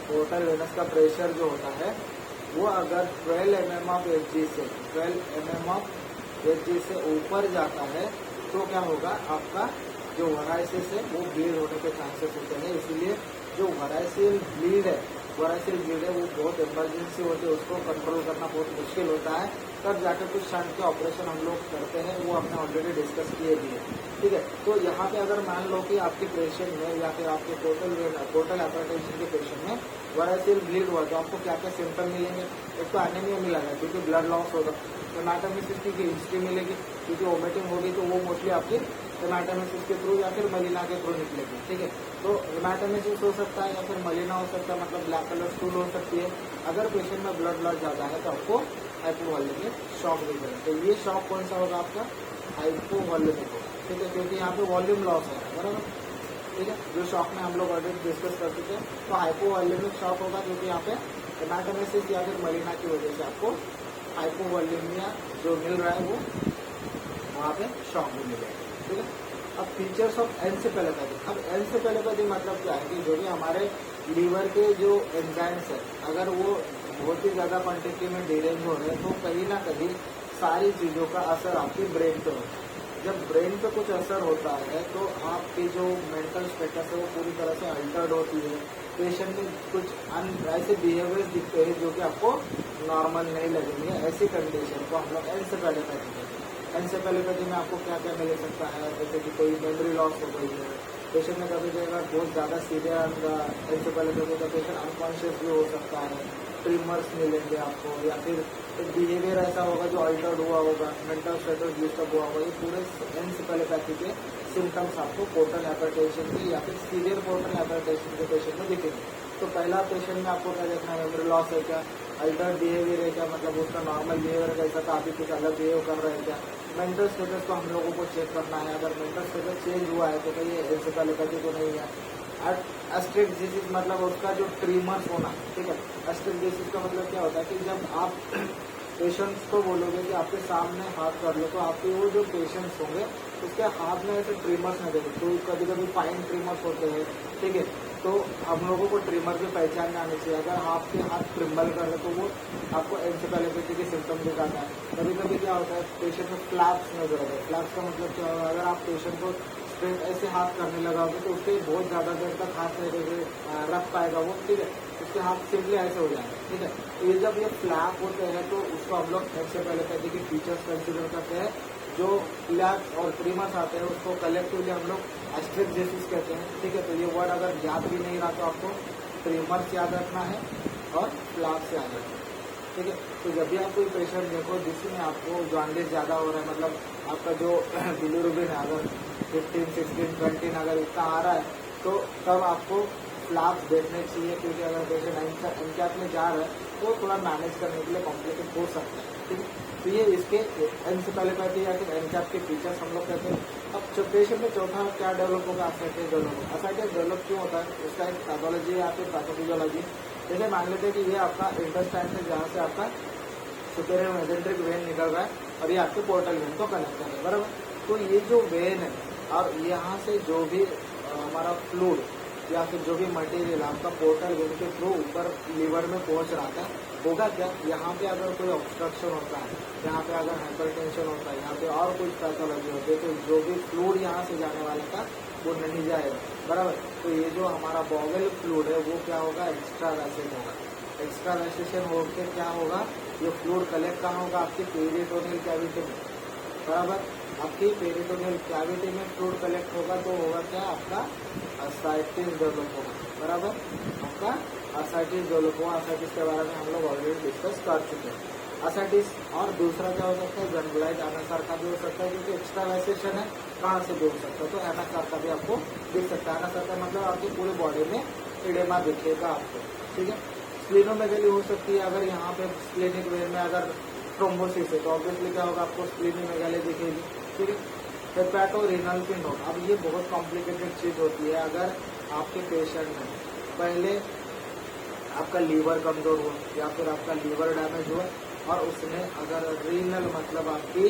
पोर्टल वेनस का प्रेशर जो होता है वो अगर 12 mm ऑफ Hg से 12 mm ऑफ Hg से ऊपर जाता है तो क्या होगा, आपका जो वराइसिस है वो ब्लीड होने के चांसेस होते हैं। इसीलिए जो वराइसिल ब्लीड है वो बहुत इमरजेंसी होती है, उसको कंट्रोल करना बहुत मुश्किल होता है। तब जाकर कुछ शंट के ऑपरेशन हम लोग करते हैं, वो हमने ऑलरेडी डिस्कस किए भी है, ठीक है। तो यहाँ पे अगर मान लो कि आपके पेशेंट में या फिर आपके पोर्टल हाइपरटेंशन के पेशेंट में वराइसिल ब्लीड हुआ तो आपको क्या क्या सिम्टम मिलेंगे। एक तो एनीमिया मिलेगा क्योंकि ब्लड लॉस होगा, हेमाटोमेसिस की हिस्ट्री मिलेगी क्योंकि वोमिटिंग होगी तो वो मोस्टली आपकी हेमाटोमेसिस के थ्रू या फिर मलिना के थ्रू निकलेगी, ठीक है। तो हेमाटोमेसिस हो सकता है या फिर मलिना हो सकता है, मतलब ब्लैक कलर स्टूल हो सकती है। अगर पेशेंट में ब्लड लॉस ज़्यादा है तो आपको हाइपोवॉल्यूमिक शॉक भी करें। तो ये शॉक कौन सा होगा आपका, हाइपोवॉल्यूमिक होगा, ठीक है, क्योंकि यहाँ पे वॉल्यूम लॉस है, बराबर, ठीक है। जो शॉक में हम लोग ऑलरेडी डिस्कस कर चुके हैं, तो हाइपोवॉल्यूमिक शॉक होगा क्योंकि यहाँ पे हेमाटोमेसिस या फिर मलिना की वजह से आपको हाइपोवॉल्यूमिया जो मिल रहा है वो वहाँ पे शॉक भी मिलेगा, ठीक है। अब फीचर्स ऑफ एनसेफेलोपैथी। अब एनसेफेलोपैथी मतलब क्या है कि जो भी हमारे लीवर के जो एंजाइम्स है अगर वो बहुत ही ज़्यादा क्वांटिटी में डिरेंज हो रहे हैं तो कहीं ना कहीं सारी चीज़ों का असर आपके ब्रेन पे होता है। जब ब्रेन पे कुछ असर होता है तो आपकी जो मेंटल स्टेटस है वो पूरी तरह से अल्टर्ड होती है। पेशेंट में कुछ ऐसे बिहेवियर दिखते हैं जो कि आपको नॉर्मल नहीं लगेंगे। ऐसी कंडीशन को हम लोग एनसेफेलोपैथी कहते हैं। एनसेफेलोपैथी में आपको क्या क्या मिल सकता है, जैसे कि कोई मेमोरी लॉस हो गई है पेशेंट में, कभी कभी बहुत ज़्यादा सीवियर एनसेफेलोपैथी का पेशेंट अनकॉन्शियस भी हो सकता है, ट्रिमर्स मिलेंगे आपको, या फिर एक बिहेवियर ऐसा होगा जो अल्टर्ड हुआ होगा, मेंटल स्टेटस डिस्टर्ब हुआ होगा। ये पूरे एनसेफेलोपैथी के सिम्टम्स आपको पोर्टल हाइपरटेंशन के या फिर सीवियर पोर्टल हाइपरटेंशन के पेशेंट में दिखेंगे। तो पहला पेशेंट में आपको क्या देखना है, मेमोरी लॉस है क्या, अल्टर्ड बिहेवियर है क्या, मतलब उसका नॉर्मल बिहेवियर कैसा था, अभी कुछ अलग बिहेव कर रहे हैं क्या। मेंटल स्टेटस को हम लोगों को चेक करना है, अगर मेंटल स्टेटस चेंज हुआ है तो कहीं ये एनसेफेलोपैथी तो नहीं है। एस्ट्रिक डिजीज मतलब उसका जो ट्रीमर्स होना, ठीक है। एस्ट्रिक डिजीज का मतलब क्या होता है कि जब आप पेशेंट्स को बोलोगे कि आपके सामने हाथ कर लो तो आपके वो जो पेशेंट्स होंगे उसके हाथ में ऐसे ट्रिमर्स नहीं देंगे। तो कभी कभी फाइन ट्रिमर्स होते हैं, ठीक है। तो हम लोगों को ट्रिमर की पहचान में आनी चाहिए। अगर आपके हाथ ट्रिम्बल कर रहे तो वो आपको एनसेफेलोपैथी के सिम्टम दिखाता है। कभी कभी क्या होता है पेशेंट में फ्लैप्स नजर आता है। फ्लैप्स का मतलब क्या होगा, अगर आप पेशेंट को स्ट्रेट ऐसे हाथ करने लगाओगे तो उसके बहुत ज़्यादा देर तक हाथ में रख पाएगा वो, ठीक है। उसके हाथ सिंपली ऐसे हो जाएंगे, ठीक है। तो ये जब ये फ्लैप होते हैं तो उसको हम लोग एनसेफेलोपैथी के फीचर्स कंसिडर करते हैं। जो फ्लैप्स और ट्रिमर्स आते हैं उसको कलेक्टिवली हम लोग एस्ट्रिक डिजीज कहते हैं, ठीक है। तो ये वर्ड अगर याद भी नहीं रहा तो आपको ट्रिमर्स याद रखना है और फ्लैप्स याद रखना है, ठीक है। तो जब भी आप कोई पेशेंट देखो जिसमें आपको जॉन्डिस ज़्यादा हो रहा है, मतलब आपका जो बिलिरुबिन है अगर 15, 16, 20 अगर इतना आ रहा है तो तब आपको फ्लैप्स देखने चाहिए, क्योंकि अगर पेशेंट एनकैप में जा रहा है तो थोड़ा मैनेज करने के लिए कॉम्प्लिकेट हो सकता है, ठीक है। तो ये इसके एनसेफेलोपैथी या फिर एनकैप के फीचर्स हम लोग कहते हैं। अब जो पेशेंट में चौथा क्या डेवलप होगा, असाइटिस डेवलप होगा। असाइटिस डेवलप क्यों होता है, उसका एक पैथोलॉजी या फिर पैथोफिजियोलॉजी। जैसे मान लेते हैं कि ये आपका इंटेस्टाइन है जहाँ से आपका सुपेरियर मेसेंट्रिक वेन निकल रहा है और ये आपके पोर्टल वेन को कनेक्ट कर रहा है, बराबर। तो ये जो वेन है और यहाँ से जो भी हमारा फ्लूइड या फिर जो भी मटेरियल आपका पोर्टल वेन के थ्रू ऊपर लीवर में पहुँच रहा था, होगा क्या, यहाँ पे अगर कोई ऑब्स्ट्रक्शन होता है, यहाँ पे अगर हाइपरटेंशन होता है, यहाँ पे और कुछ पैथोलॉजी होती है तो जो भी फ्लूइड यहाँ से जाने वाला था वो नहीं जाएगा, बराबर। तो ये जो हमारा बॉवेल फ्लूइड है वो क्या होगा, एक्स्ट्रा वैसेट होगा। एक्स्ट्रा वैसेशन होकर क्या होगा, ये फ्लूइड कलेक्ट कहाँ होगा, आपकी पेरिटोनियल कैविटी में, बराबर। आपकी पेरिटोनियल कैविटी में फ्लूइड कलेक्ट होगा तो होगा क्या, आपका असाइटिस डेवलप होगा, बराबर। आपका असाइटिस डेवलप हुआ। असाइटिस के बारे में हम लोग ऑलरेडी डिस्कस कर चुके हैं। असाइटिस और दूसरा क्या हो सकता है, जनरलाइज एनासार का भी हो सकता है, क्योंकि एक्स्ट्रा वैसेशन है कहाँ से भी हो सकता है। तो एनासार का भी आपको दिख सकता है। एनासार का मतलब आपकी पूरी बॉडी में एडेमा दिखेगा आपको, ठीक है। स्प्लीनोमेगेली हो सकती है, अगर यहाँ पे स्प्लेनिक वेन में अगर थ्रोम्बोसिस है तो ऑब्वियसली क्या होगा, आपको स्प्लीनोमेगेली दिखेगी, ठीक है। हेपेटोरेनल सिंड्रोम, अब ये बहुत कॉम्प्लिकेटेड चीज़ होती है। अगर आपके पेशेंट में पहले आपका लीवर कमज़ोर हुआ या फिर आपका लीवर डैमेज हुआ और उसने अगर रीनल मतलब आपकी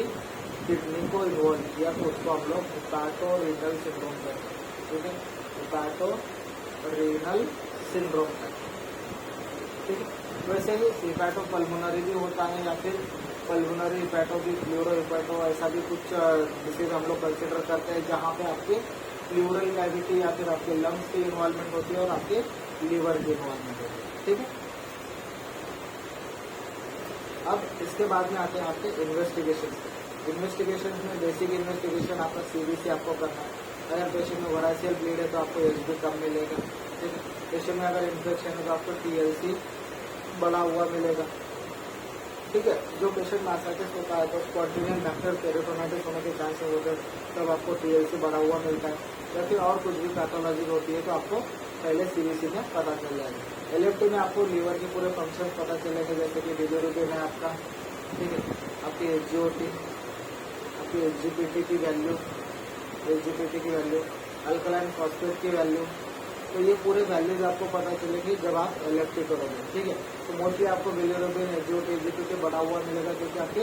किडनी को इन्वॉल्व किया तो उसको हम लोग हेपेटोरेनल सिंड्रोम कहते हैं, ठीक है। हेपेटोरेनल सिंड्रोम कहते हैं, ठीक है। वैसे ही हेपेटोपल्मोनरी भी होता है या फिर पल्मोनरी हेपेटो भी, फ्लूरो हेपेटो, ऐसा भी कुछ डिसीज हम लोग कंसिडर करते हैं जहाँ पे आपके प्लूरल कैविटी या फिर आपके लंग्स की इन्वॉल्वमेंट होती है और आपके लीवर की इन्वॉल्वमेंट होती है, ठीक है। अब इसके बाद में आते हैं आपके इन्वेस्टिगेशन। इन्वेस्टिगेशन में बेसिक इन्वेस्टिगेशन आपका CBC आपको करना है। अगर पेशेंट में वराइसियल ब्लीड है तो आपको HB कम मिलेगा, ठीक है। पेशेंट में अगर इन्फेक्शन है तो आपको TLC बढ़ा हुआ मिलेगा, ठीक है। जो पेशेंट में आसाइटिस होता है तो कॉन्टिनेंट बैक्टीरियल पेरिटोनाइटिस होने के चांसेस होते हैं, तब आपको TLC बढ़ा हुआ मिलता है। या फिर और कुछ भी पैथोलॉजी होती है तो आपको पहले CBC में पता चल जाएगा। LFT में आपको लीवर के पूरे फंक्शन पता चलेंगे, जैसे कि बिलिरुबिन है आपका, ठीक है, आपकी SGOT, आपकी SGPT की वैल्यू, अल्कलाइन फॉस्फेट की वैल्यू, तो ये पूरे वैल्यूज आपको पता चलेगी जब आप LFT करोगे, ठीक है। तो मोस्टली आपको बिलिरुबिन, SGOT, SGPT बढ़ा हुआ मिलेगा क्योंकि आपके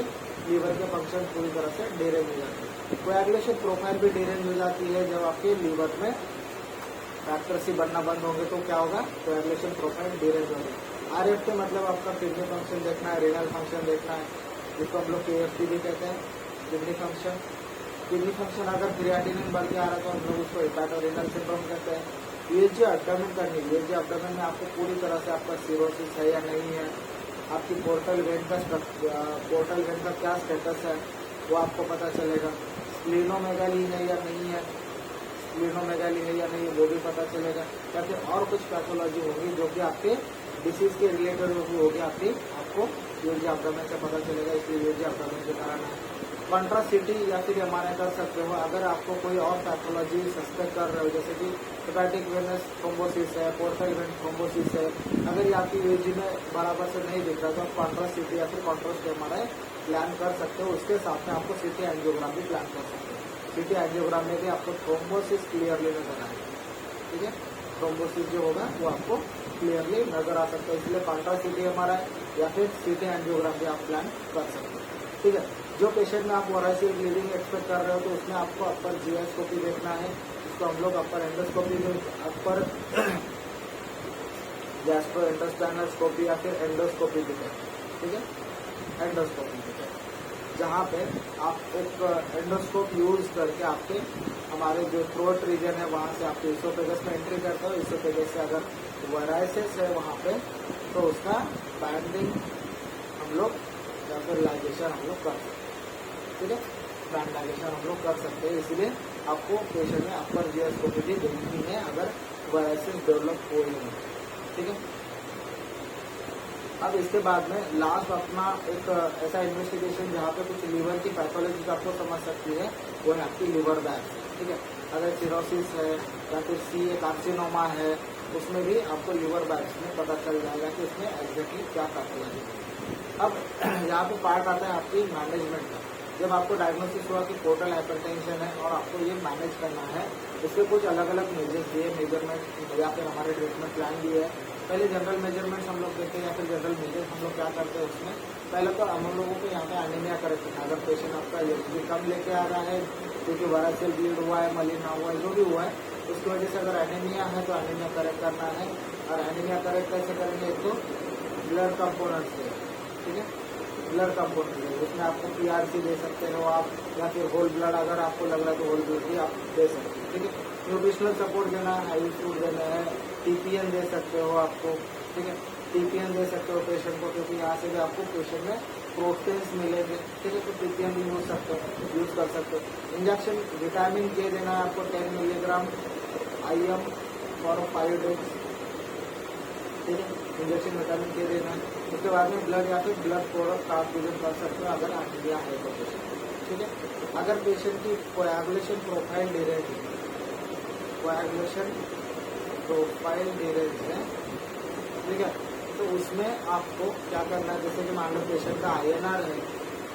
लीवर के फंक्शन पूरी तरह से डिरेंज हो जाते हैं। कोएगुलेशन प्रोफाइल भी डिरेंज हो जाती है जब आपके लीवर में फैक्टर C बनना बंद होंगे तो क्या होगा, कोएगुलेशन प्रोफाइल डिरेंज होगा। RFT मतलब आपका किडनी फंक्शन देखना है, रेनल फंक्शन देखना है, जिसको हम लोग KFT भी कहते हैं, किडनी फंक्शन। किडनी फंक्शन अगर क्रिएटिनिन बढ़ के आ रहा है तो हम लोग उसको हेपेटोरेनल सिंड्रोम कहते हैं। USG एब्डोमेन करनी है, USG एब्डोमेन में आपको पूरी तरह से आपका सिरोसिस है या नहीं है, आपकी पोर्टल वेन का क्या स्टेटस है वो आपको पता चलेगा। स्प्लीनोमेगाली है या नहीं है, वो भी पता चलेगा। या फिर और कुछ पैथोलॉजी होगी जो कि आपके डिसीज के रिलेटेड होगी आपको USG एब्डोमेन से पता चलेगा, इसलिए USG एब्डोमेन के कारण है। कॉन्ट्रासिटी या फिर MRI कर सकते हो अगर आपको कोई और पैथोलॉजी सस्पेक्ट कर रहे हो, जैसे कि हेपेटिक वेनस थ्रोम्बोसिस है, पोर्टल वेन थ्रोम्बोसिस है। अगर ये आपकी USG में बराबर से नहीं दिख रहा तो आप कॉन्ट्रासिटी या फिर कॉन्ट्रास्ट MRI प्लान कर सकते हो। उसके साथ में आपको CT एंजियोग्राम भी प्लान कर सकते हो। CT एंजियोग्राम में भी आपको थ्रोम्बोसिस क्लियरली नजर आएगा, ठीक है। थ्रोम्बोसिस जो होगा वो आपको क्लियरली नजर आ सकता है, इसलिए कॉन्ट्रासिटी MRI या फिर CT एंजियोग्राम भी आप प्लान कर सकते हो, ठीक है। जो पेशेंट में आप वराइसियल ब्लीडिंग एक्सपेक्ट कर रहे हो तो उसमें आपको अपर GI देखना है, इसको हम लोग अपर एंडोस्कोपी अपर गैस्ट्रोइंटेस्टाइनल या फिर एंडोस्कोपी भी कहते हैं, ठीक है, एंडोस्कोपी भी कहते हैं, जहाँ पे आप एक एंडोस्कोप यूज करके आपके हमारे जो थ्रोट रीजन है वहाँ से आपके इसोफेगस में एंट्री करते हो। इसोफेगस से अगर वराइसिस है वहाँ पे तो उसका बैंडिंग हम लोग या फिर लाइजेशन हम लोग कर सकते हैं, ठीक है, बैंडाइजेशन हम लोग कर सकते हैं। इसलिए आपको पेशेंट में अपर GI भी देखनी है अगर वायरसेस डेवलप हो ही नहीं, ठीक है। अब इसके बाद में लास्ट अपना एक ऐसा इन्वेस्टिगेशन जहाँ पे कुछ लीवर की पैथोलॉजी आपको समझ सकती है, वो है आपकी लीवर बैग्स, ठीक है। अगर सिरोसिस है या फिर CA कार्सिनोमा है, उसमें भी आपको लीवर बैग्स में पता चल जाएगा कि उसमें एग्जैक्टली क्या पैथोलॉजी है। अब यहाँ पे पार्ट आता है आपकी मैनेजमेंट का। जब आपको डायग्नोसिस हुआ कि पोर्टल हाइपरटेंशन है और आपको ये मैनेज करना है, इसके कुछ अलग अलग मेजर्स दिए, मेजरमेंट या फिर हमारे ट्रीटमेंट प्लान भी है। पहले जनरल मेजरमेंट्स हम लोग देते हैं या फिर जनरल मेजर्स हम लोग क्या करते हैं उसमें, पहले तो हम लोगों को यहाँ पे एनीमिया करेक्ट करना है। अगर पेशेंट आपका HB कम लेके आ रहा है क्योंकि वराइसियल ब्लीड हुआ है, मलिना हुआ है, जो भी हुआ है, उसकी वजह से अगर एनीमिया है तो एनीमिया करेक्ट करना है। और एनीमिया करेक्ट कैसे करेंगे, एक तो ब्लड कंपोनेंट्स से, ठीक है, ब्लड कंपोनेंट है, उसमें आपको PRC दे सकते हो आप, या फिर होल ब्लड अगर आपको लग रहा है तो होल ब्लड भी आप दे सकते हो, ठीक है। न्यूट्रिशनल सपोर्ट देना है, हाई फूड देना है, TPN दे सकते हो आपको, ठीक है, TPN दे सकते हो पेशेंट को, क्योंकि यहाँ से भी आपको पेशेंट में प्रोटीन्स मिलेंगे, ठीक है, तो TPN भी यूज कर सकते हो। इंजेक्शन विटामिन K देना है आपको 10 मिलीग्राम IM फॉर 5 days, ठीक है, इंजेक्शन विटामिन K देना है। उसके बाद में ब्लड या फिर ब्लड प्रोडक्ट ट्रांसफ्यूजन कर सकते हो अगर एनीमिया है तो पेशेंट, ठीक है। अगर पेशेंट की कोएगुलेशन प्रोफाइल डिरेंज है, ठीक है, तो उसमें आपको क्या करना है, जैसे कि मान लो पेशेंट का INR है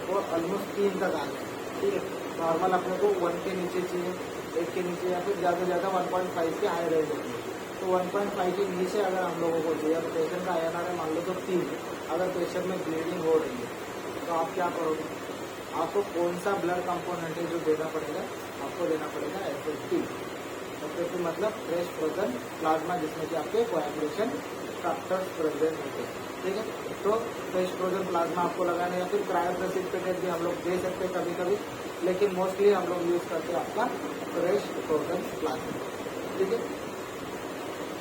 वो ऑलमोस्ट 3 तक आ गया, ठीक है। नॉर्मल अपने को 1 के नीचे चाहिए, 1 के नीचे या फिर ज़्यादा से ज़्यादा 1.5 के हाई रेंज होती है। तो 1.5 के नीचे अगर हम लोगों को चाहिए तो पेशेंट का INR है मान लो तो 3, अगर पेशेंट में ब्लीडिंग हो रही है तो आप क्या करोगे, आपको कौन सा ब्लड कंपोनेंट है जो देना पड़ेगा, आपको देना पड़ेगा FFP मतलब फ्रेश फ्रोजन प्लाज्मा, जिसमें कि आपके कोएगुलेशन फैक्टर्स प्रेजेंट होते हैं, ठीक है। तो फ्रेश फ्रोजन प्लाज्मा आपको लगाना है, या फिर क्रायोप्रेसिपिटेट भी हम लोग दे सकते हैं कभी कभी, लेकिन मोस्टली हम लोग यूज करते हैं आपका फ्रेश फ्रोजन प्लाज्मा, ठीक है।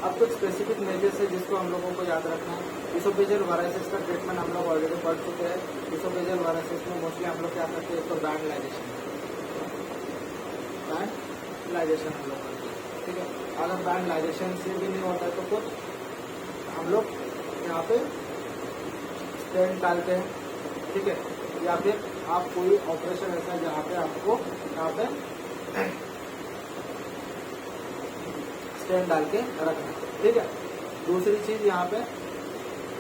अब कुछ स्पेसिफिक मेजर्स है जिसको हम लोगों को याद रखना है। इसोफेजियल वायरसेस का ट्रीटमेंट हम लोग ऑलरेडी पढ़ चुके हैं। इसोफेजियल वायरसेस में मोस्टली हम लोग क्या करते हैं, इसको बैंड लाइजेशन हम लोग करते हैं, ठीक है। अगर बैंड लाइजेशन से भी नहीं होता है तो कुछ हम लोग यहाँ पे स्टेंट डालते हैं, ठीक है, या फिर आप कोई ऑपरेशन ऐसा है जहाँ पे आपको यहाँ पे स्टेंट डाल के रखना, ठीक है। दूसरी चीज यहाँ पे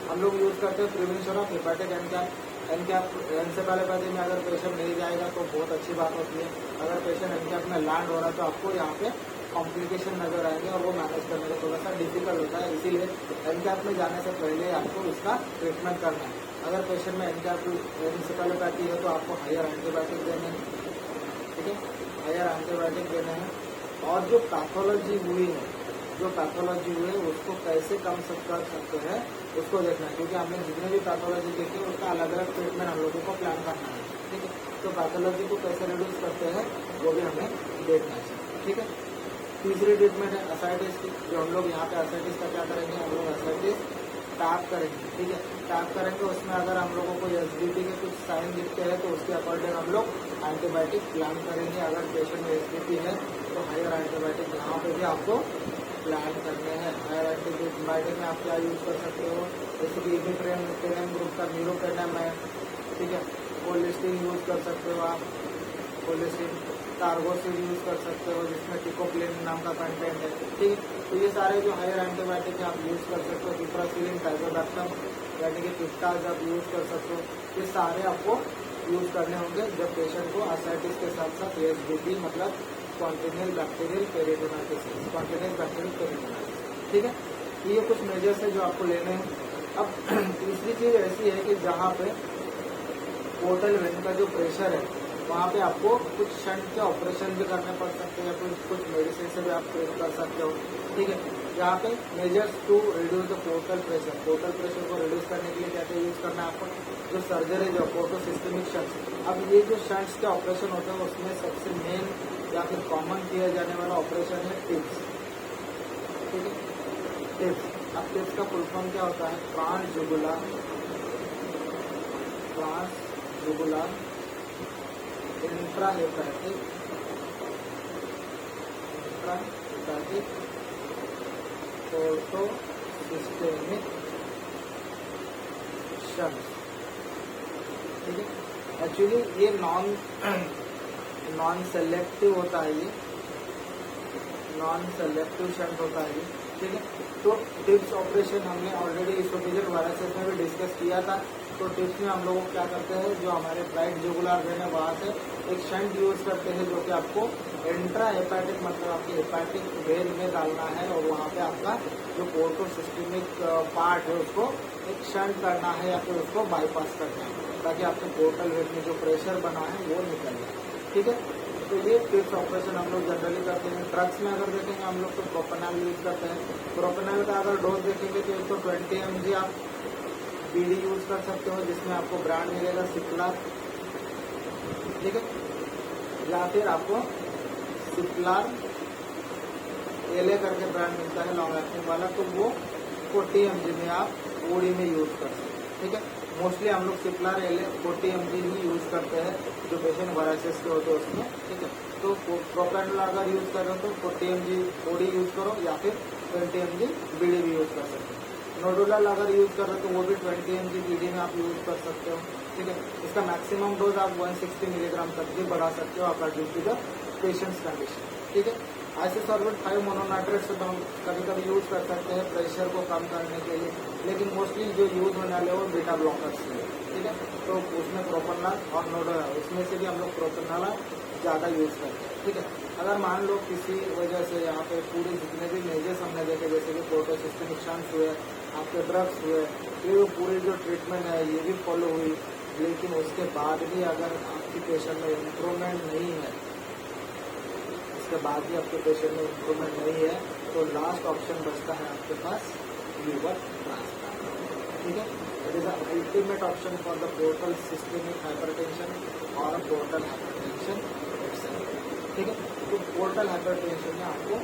हम लोग यूज करते हैं prevention of hepatic NCAP. Encephalopathy में अगर पेशेंट नहीं जाएगा तो बहुत अच्छी बात होती है। अगर पेशेंट एनकैप में लैंड हो रहा है तो आपको यहाँ पे कॉम्प्लिकेशन नजर आएंगे और वो मैनेज करने का थोड़ा सा डिफिकल्ट होता है। इसीलिए एनकैप में जाने से पहले आपको इसका ट्रीटमेंट करना है। अगर पेशेंट में एनसेफेलोपैथी है तो आपको हायर एंटीबायोटिक देने हैं, ठीक है, हायर एंटीबायोटिक देने हैं। और जो पैथोलॉजी हुई है उसको कैसे कम कर सकते हैं उसको देखना है, क्योंकि हमने जितने भी पैथोलॉजी देखे उसका अलग अलग ट्रीटमेंट हम लोगों को प्लान करना है, ठीक है। तो पैथोलॉजी को कैसे रिड्यूस करते हैं वो भी हमें देखना चाहिए, ठीक है। तीसरी ट्रीटमेंट है असाइटिस की। जो हम लोग यहाँ पे असाइटिस का क्या करेंगे, हम लोग असाइटिस टैप करेंगे, ठीक है, टैप करेंगे। उसमें अगर हम लोगों को एसडीटी के कुछ साइन दिखते हैं तो उसके अकॉर्डिंग हम लोग एंटीबायोटिक प्लान करेंगे। अगर पेशेंट में एसडीटी है तो हायर एंटीबायोटिक यहाँ पे भी आपको प्लान करने हैं। हायर एंटीबायोटिक में आप क्या यूज कर सकते हो, जैसे कि इबिप्रेम ग्रुप का न्यूरोपेनम है, ठीक है, कोलिस्टीन यूज कर सकते हो आप, कोलिस्टीन, टार्गोसिन यूज कर सकते हो जिसमें टिकोप्लेन नाम का कंटेंट है, ठीक है। तो ये सारे जो हायर एंटीबायोटिक आप यूज कर सकते हो। पिप्रासिलिन, टाइजोडैक्टम यानी कि पिप्टाज आप यूज कर सकते हो। ये सारे आपको यूज करने होंगे जब पेशेंट को असाइटिस के साथ साथ एसडीटी मतलब स्पॉन्टेनियस बैक्टीरियल पेरिटोनाइटिस, ठीक है। तो ये कुछ मेजर्स है जो आपको लेने हैं। अब तीसरी चीज ऐसी है कि जहाँ पे पोर्टल वेन का जो प्रेशर है वहाँ पे आपको कुछ शंट के ऑपरेशन भी करने पड़ सकते हैं, कुछ मेडिसिन से भी आप ट्रीट कर सकते हो, ठीक है। यहाँ पे measures to reduce the portal pressure को रिड्यूस करने के लिए क्या क्या यूज करना है आपको, जो सर्जरी जो पोर्टोसिस्टेमिक शंट्स। अब ये जो शंट्स के ऑपरेशन होते हैं उसमें सबसे मेन या फिर कॉमन किया जाने वाला ऑपरेशन है टिप्स, ठीक है, टिप्स। अब टिप्स का फुल फॉर्म क्या होता है, ट्रांसजुगुलर इंट्राहेपेटिक पोर्टोसिस्टेमिक शंट्स, ठीक है। एक्चुअली ये नॉन सेलेक्टिव होता है, ये नॉन सेलेक्टिव शंट होता है, ठीक है। तो टिप्स ऑपरेशन हमने ऑलरेडी इसोफेजियल वायरसेस में भी डिस्कस किया था। तो टिप्स में हम लोग क्या करते हैं, जो हमारे राइट जुगुलार वेन है वहाँ से एक शंट यूज करते हैं जो कि आपको इंट्रा हेपेटिक मतलब आपके हेपेटिक वेन में डालना है और वहाँ पे आपका जो पोर्टोसिस्टेमिक पार्ट है उसको एक शंट करना है या फिर उसको बाईपास करना है ताकि आपके पोर्टल वेन में जो प्रेशर बना है वो निकल जाए, ठीक है। तो ये टिप्स ऑपरेशन हम लोग जनरली करते हैं। ड्रग्स में अगर देखेंगे हम लोग तो प्रोपेनॉल यूज करते हैं। प्रोपेनॉल का अगर डोज देखेंगे तो इसको 20 mg आप बीडी यूज कर सकते हो जिसमें आपको ब्रांड मिलेगा सिप्ला, ठीक है, या फिर आपको सिप्लार एले करके ब्रांड मिलता है लॉन्ग एक्टिंग वाला, तो वो 40 mg में आप ओडी में यूज कर सकते हैं, ठीक है। मोस्टली हम लोग सिप्लार एले 40 mg ही यूज करते हैं जो पेशेंट वायरसेस के होते हैं उसमें, ठीक है। तो प्रोपेनॉल अगर यूज कर रहे हो तो 40 mg ओडी यूज करो या फिर 20 mg बीडी भी यूज कर सकते हो। नोडुलल अगर यूज कर रहे हो तो वो भी 20 mg बीडी में आप यूज कर सकते हो, ठीक है। इसका मैक्सिमम डोज आप 160 मिलीग्राम तक भी बढ़ा सकते हो आपका due to the patient's condition, ठीक है। आइसोसॉर्बेट 5 मोनोनाइट्रेट से हम कभी कभी यूज कर सकते हैं प्रेशर को कम करने के लिए, लेकिन मोस्टली जो यूज होने वाले वो बीटा ब्लॉकर्स है, ठीक है। तो उसमें प्रोपेनॉल और नोडुलल उसमें से भी हम लोग प्रोपेनॉल ज़्यादा यूज करते हैं, ठीक है। अगर मान लो किसी वजह से यहाँ पे पूरे जितने भी मेजर्स हमने देखे जैसे कि पोर्टोसिस्टेमिक शंट्स हुए, आपके ड्रग्स हुए, ये पूरी जो ट्रीटमेंट है ये भी फॉलो हुई, लेकिन उसके बाद भी अगर आपकी पेशेंट में इम्प्रूवमेंट नहीं है, उसके बाद भी आपके पेशेंट में इम्प्रूवमेंट नहीं है तो लास्ट ऑप्शन बचता है आपके पास लीवर ट्रांसप्लांट, ठीक है। It is the ultimate option for the portal systemic hypertension और पोर्टल हाइपरटेंशन, ठीक है। तो पोर्टल हाइपरटेंशन में आपको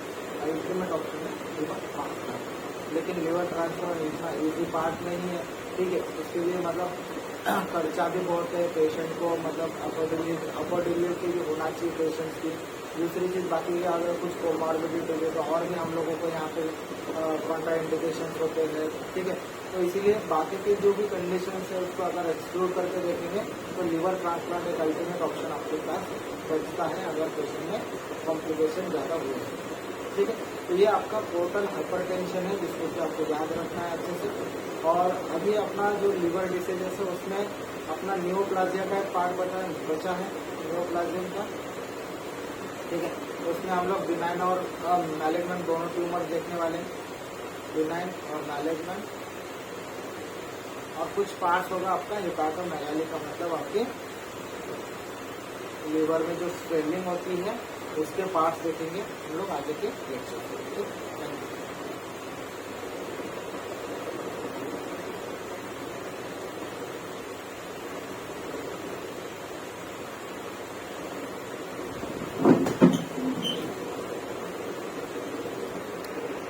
अल्टीमेट ऑप्शन है लिवर ट्रांसप्लांट। लेकिन लिवर ट्रांसप्लांट इतना ईजी पार्ट नहीं है, ठीक है। उसके लिए मतलब खर्चा भी बहुत है, पेशेंट को मतलब अफोर्डेबिलिटी भी होना चाहिए पेशेंट्स की। दूसरी चीज़ बाकी अगर कुछ कोमॉर्बिडिटी है तो और भी हम लोगों को यहाँ पे कॉन्ट्रा इंडिकेशन होते हैं, ठीक है। तो इसीलिए बाकी की जो भी कंडीशन है उसको अगर एक्सक्लूड करके देखेंगे तो लिवर ट्रांसप्लांट एक अल्टीमेट ऑप्शन आपके पास बचता है अगर पेशेंट में कॉम्प्लिकेशन ज़्यादा हुए, ठीक है। तो ये आपका पोर्टल हाइपरटेंशन है जिसको कि आपको याद रखना है अच्छे से। और अभी अपना जो लिवर डिसीजेस है उसमें अपना नियोप्लाजिया का एक पार्ट बचा है, नियोप्लाजियम का, ठीक है। तो उसमें हम लोग बिनाइन और मैलिग्नेंट दोनों ट्यूमर देखने वाले हैं, बिनाइन और मैलिग्नेंट। और कुछ पार्ट्स होगा आपका हिपाटोमेगाली का, मतलब आपके लिवर में जो स्वेलिंग होती है उसके पार्ट्स देखेंगे हम लोग आगे के लेक्चर में, ठीक है।